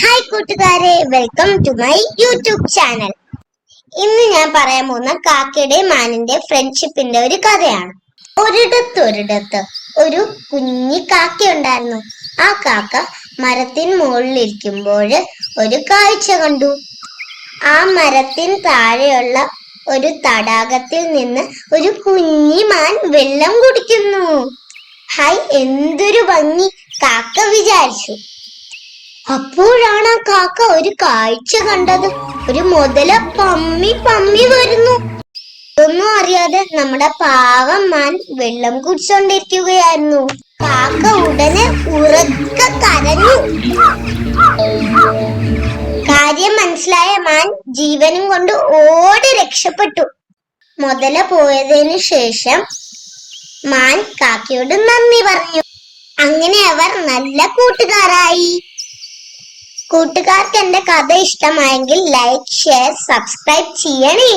Hi കൂട്ടുകാരെ, welcome to my YouTube channel. ഇന്ന് ഞാൻ പറയാൻ പോകുന്ന കാക്കയുടെ മാനിന്റെ ഫ്രണ്ട്ഷിപ്പിന്റെ ഒരു കഥയാണ്. ഒരിടത്ത് ഒരു കുഞ്ഞി കാക്ക ഉണ്ടായിരുന്നു. ആ കാക്ക മരത്തിന് മുകളിലിരിക്കുമ്പോൾ ഒരു കാഴ്ച കണ്ടു. ആ മരത്തിന് താഴെയുള്ള ഒരു തടാകത്തിൽ നിന്ന് ഒരു കുഞ്ഞി മാൻ വെള്ളം കുടിക്കുന്നു. ഹായ്, എന്തൊരു ഭംഗി, കാക്ക വിചാരിച്ചു. അപ്പോഴാണ് ആ കാക്ക ഒരു കാഴ്ച കണ്ടത്. ഒരു മുതല പമ്മി വരുന്നു. ഇതൊന്നും അറിയാതെ നമ്മുടെ പാവം മാൻ വെള്ളം കുടിച്ചോണ്ടിരിക്കുകയായിരുന്നു. കാക്ക ഉടനെ ഉറക്കെ കരഞ്ഞു. കാര്യം മനസ്സിലായ മാൻ ജീവനും കൊണ്ട് ഓടി രക്ഷപ്പെട്ടു. മുതല പോയതിനു ശേഷം മാൻ കാക്കയോട് നന്ദി പറഞ്ഞു. അങ്ങനെ അവർ നല്ല കൂട്ടുകാരായി. കൂട്ടുകാർക്ക് എന്റെ കഥ ഇഷ്ടമായെങ്കിൽ ലൈക്ക്, ഷെയർ, സബ്സ്ക്രൈബ് ചെയ്യണേ.